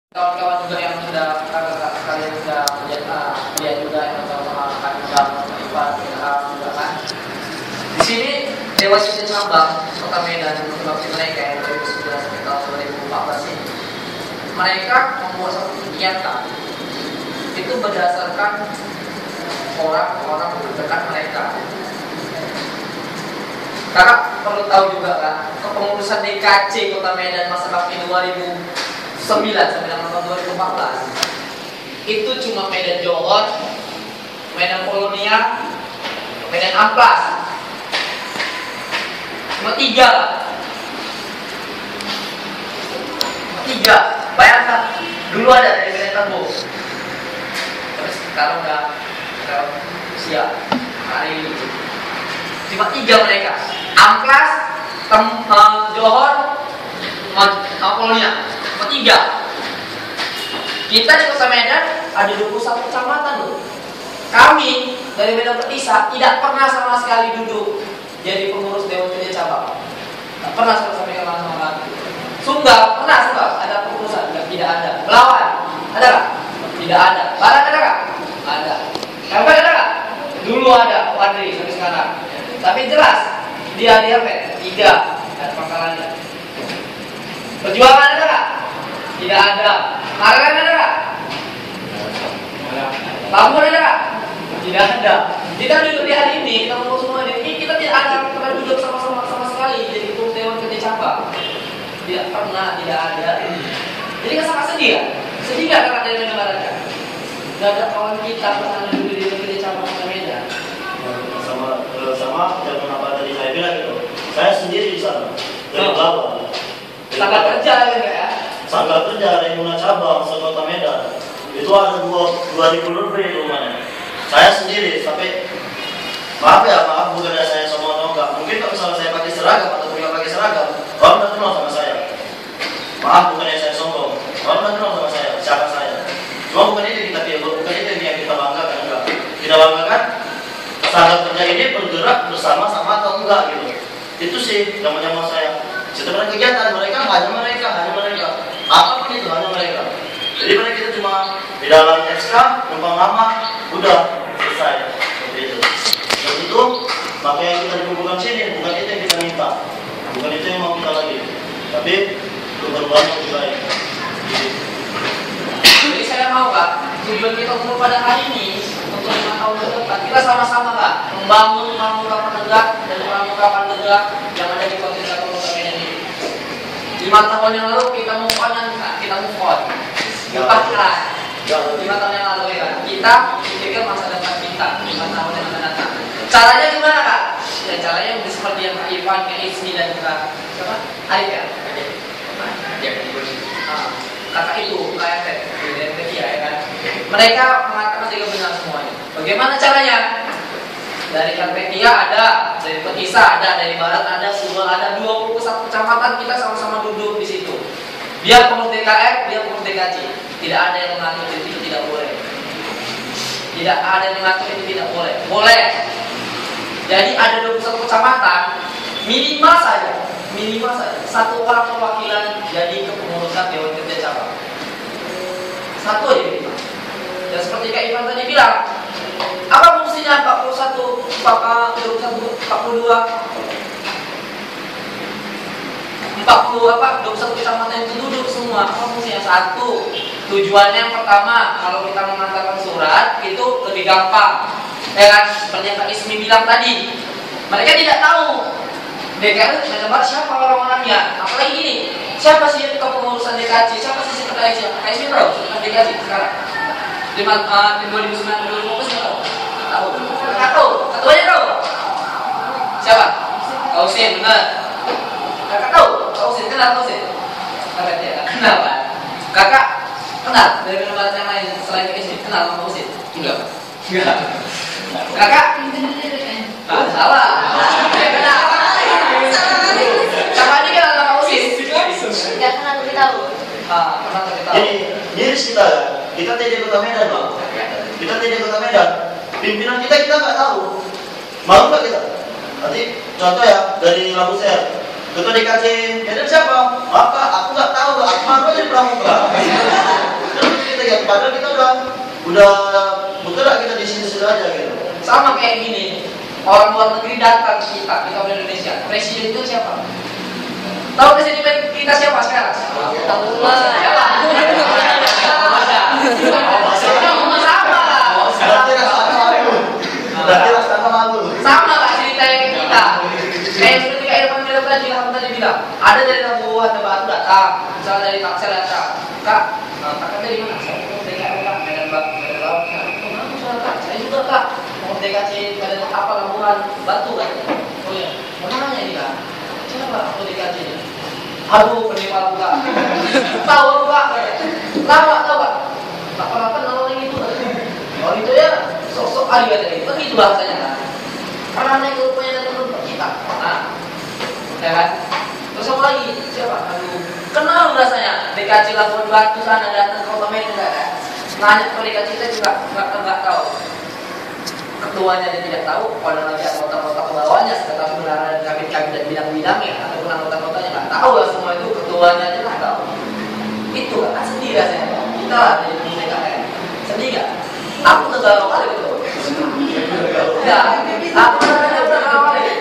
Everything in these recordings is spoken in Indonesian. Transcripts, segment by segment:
Kawan-kawan juga yang sudah kalian sudah lihat juga yang sama kami juga juga kan. Di sini Dewas Unit Cabang Kota Medan bakti mereka yang 2009 sampai tahun 2014 ini, mereka membuat satu kegiatan itu berdasarkan orang-orang terdekat mereka. Karena perlu tahu juga kan, kepengurusan DKC Kota Medan masa bakti 2009 sampai tahun 2014 itu cuma Medan Johor, Medan Polonia, Medan Amplas, cuma 3. Bayangkan, dulu ada dari Medan Tangguh, tapi sekarang udah siap hari ini. Cuma 3 mereka, Amplas, Johor, Polonia. 3. Kita di Kota Medan ada 21 kecamatan loh. Kami dari Medan Petisa tidak pernah sama sekali duduk jadi pengurus Dewan Kerja Cabang. Tidak pernah sampai ke mana-mana. Sunggap pernah ada pengurusan? Tidak ada. Belawan ada nggak? Tidak ada. Barat ada nggak? Ada. Kampar ada nggak? Dulu ada. Wadri sampai sekarang. Tapi jelas dia tidak ada pangkalannya. Perjuangan ada nggak? Tidak ada. Marga ada nggak? Bambur ada nggak? Tidak ada. Kita duduk di hari ini, kita ngomong semua ini, kita tidak ada pernah duduk sama sekali jadi ketua Dewan Kerja Cabang. Tidak pernah, tidak ada. Jadi nggak sama sedih ya? Sedih nggak karena dari Medan? Nggak ada kawan kita pernah duduk di Dewan Kerja Cabang Kota Medan. Sama yang kenapa tadi saya bilang gitu. Saya sendiri di sana dari bawah. Sangat kerja ya? Sanggar kerja dari Muna Cabang Kota Medan itu ada 2.000 lebih rumahnya. Saya sendiri sampai maaf bukannya saya sombong atau enggak. Mungkin kalau misalnya saya pakai seragam atau tidak pakai seragam, orang tidak kenal sama saya. Maaf bukannya saya sombong, orang tidak kenal sama saya, siapa saya. Cuma bukan itu yang kita banggakan, enggak. Kita banggakan sanggar kerja ini bergerak bersama-sama atau enggak gitu. Itu sih zaman saya. Setelah kegiatan mereka hanya mereka. Apapun itu hanya mereka. Jadi mereka itu cuma di dalam SK, numpang nama, udah selesai. Seperti itu. Dan itu makanya kita dikumpulkan sini, bukan itu yang kita minta, bukan itu yang mau kita lagi. Tapi untuk berbuat lebih baik. Jadi saya mau Kak, tujuan kita umur pada hari ini untuk 5 tahun ke depan kita sama-sama Kak membangun pramuka penegak dan pramuka penegak yang ada di Kota Medan ini. 5 tahun yang lalu kita move on. Lupakan. 5 tahun yang lalu ya, kita pikir masa depan kita 5 tahun yang akan datang. Caranya gimana Kak? Ya caranya seperti yang Kak Ivan, Kak Ismi dan Kak siapa? Arif ya? Kakak itu, kayak ya kan? Mereka mengatakan juga benar semuanya. Bagaimana caranya? Dari Karpetia ada, dari Petisa ada, dari Barat ada, Sumber ada, 21 kecamatan kita sama-sama duduk di situ. Dia pengurus DKR, dia pengurus DKC. Tidak ada yang mengatur itu tidak boleh. Tidak ada yang mengatur itu tidak boleh. Boleh. Jadi ada 21 kecamatan, minimal saja satu orang perwakilan jadi kepengurusan Dewan Kerja Cabang. Satu aja minimal. Dan seperti Kak Ivan tadi bilang, apa fungsinya 41, 42 kecamatan itu duduk semua? Apa fungsinya? Satu, tujuannya yang pertama, kalau kita mengantarkan surat itu lebih gampang. Ya kan? Seperti yang Kak Ismi bilang tadi, mereka tidak tahu DKR siapa orang-orangnya. Apalagi gini, siapa sih kepengurusan DKC? Siapa sih sekretaris? Kak Ismi tahu sekretaris DKC sekarang? Di 2009 tahu. Nggak tahu. Ketuanya tahu. Siapa? Kausin, benar. Kakak tahu. Kausin, kenal Kausin? Kakak dia kenal kan? Kakak kenal dari lembaga yang lain selain KSD, kenal sama Kausin? Enggak. Kakak? Salah. Kenal. Sama ini kenal sama Kausin? Enggak kenal tapi tahu. Pernah tapi tahu. Jadi kita tidak Kota Medan Bang. Kita tidak Kota Medan. Pimpinan kita nggak tahu. Malu nggak kita? Nanti contoh ya dari Labuser. Ketua DKC, Medan siapa? Maka aku nggak tahu. Aku malu aja pramuka. padahal kita udah bergerak kita di sini sudah aja gitu. Sama kayak gini, orang luar negeri datang ke kita orang Indonesia. Presiden itu siapa? Tahu presiden kita siapa sekarang? Tahu lah. Siapa? Berarti rasa malu. Sama kak ceritanya kita. Kayak seperti Kak Irfan tadi bilang, ada dari Labuan Batu datang, misalnya dari Tangsel datang. Kak, kakak dari mana? Saya mau DKI Kak, Medan Laut. Kak, saya juga Kak, mau DKC Medan apa Labuan Batu kan? Oh iya, mau nanya nih Kak, siapa mau DKC ini? Aduh, penerima Kak. Tahu Kak? Lama tahu Kak? Tak pernah kenal orang itu. Oh itu ya, sok-sok ahli aja itu, begitu bahasanya kan? Karena naik ke rupanya dan teman kita. Nah, ya kan? Terus apa lagi? Siapa? Aduh, kenal rasanya. DKC Labuan Batu sana datang ke Kota Medan enggak kan? Nanya ke DKC kita juga nggak tahu. Ketuanya dia tidak tahu, pada nanti anggota-anggota ke bawahnya, tetapi benar kabin-kabin dan bidang-bidangnya ataupun anggota-anggotanya nggak tahu lah semua itu, ketuanya aja nggak tahu. Itu kan sedih rasanya. Kita lah jadi DKN. Sedih nggak? Aku tegal kali betul. Ya, aku tegal kali.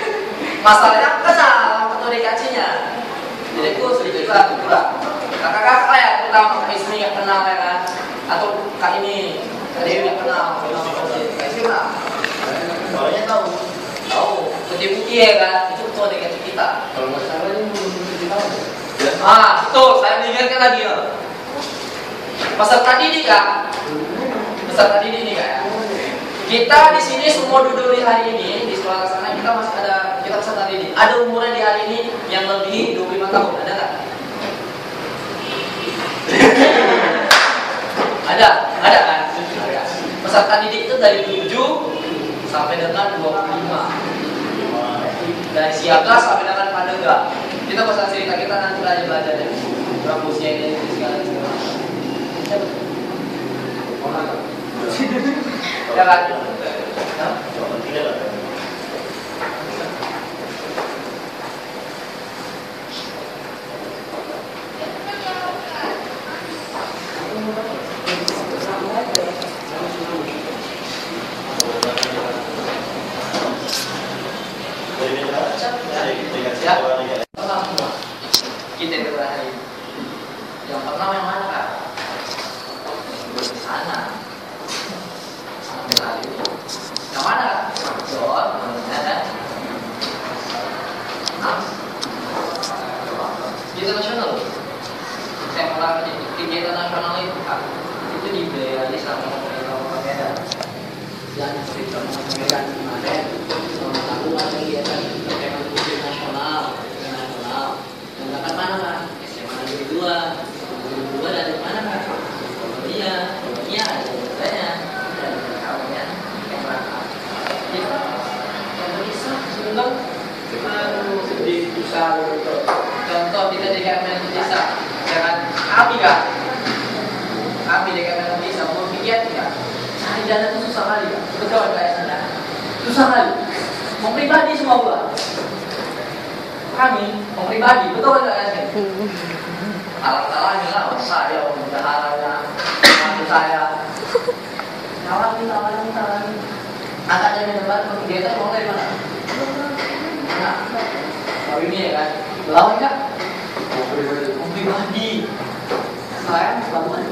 Masalahnya aku kenal ketua DKC-nya. Jadi aku sedikit lah, kakak-kakak ya, terutama Kak Ismi yang kenal ya kan, atau Kak ini, Kak Dewi yang kenal, Kak Ismi kenal. Soalnya tahu. Putih-putih ya kan, itu ketua DKC kita. Kalau nggak salah ini belum 7 tahun. Betul, saya mengingatkan lagi ya. Peserta didik Kak. Peserta didik nih Kak. Kita di sini semua duduk di hari ini di sekolah sana kita masih ada kita peserta didik. Ada umurnya di hari ini yang lebih 25 tahun, ada nggak? Ada kan? Ada. Peserta didik itu dari 7 sampai dengan 25. Dari siaga sampai dengan pandega. Kita pesan cerita kita nanti belajar deh. Kampusnya ini segala. Ya kan? Kita yang terakhir. Yang pertama yang mana Kak? Sana. Yang mana? Soal ada. Kegiatan nasional. Saya pernah kegiatan nasional itu Kak. Itu dibiayai sama pemerintah Kota Medan. Dan pemerintah Kota Medan kemarin melakukan kegiatan kegiatan nasional. Dan akan mana Kak? SMA Negeri 2 dari mana Kak? Pokoknya ada ceritanya dan kawannya yang berangkat. Yang bisa sebelum sedih susah gitu. Contoh kita di KMN bisa, jangan kami Kak. Kami di KMN bisa mau pikir Kak. Cari dana itu susah kali Kak. Betul kayak sana. Susah kali. Mau pribadi semua gua. Kami mau pribadi, betul kan Kak? Alat-alatnya lah, saya, bendaharanya, mantu saya. Tawarin. Angkatnya di tempat kegiatan mau dari mana? Nah, kalau ini ya kan, lawan Kak? Mau pribadi. Saya bangun.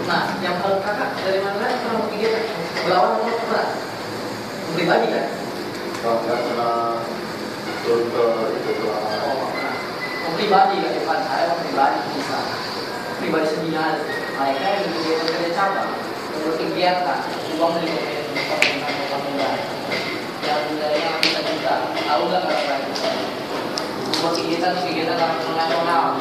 Nah, yang kalau kakak dari mana? Kalau mau kegiatan, lawan mau kemana? Mau pribadi kan? Kalau nggak pernah turun ke itu pribadi kan depan saya pribadi bisa pribadi sendirian mereka yang berkegiatan kerja cabang berkegiatan uang dari pemerintah Kota Medan yang budayanya bisa juga tahu nggak kalau buat kegiatan nasional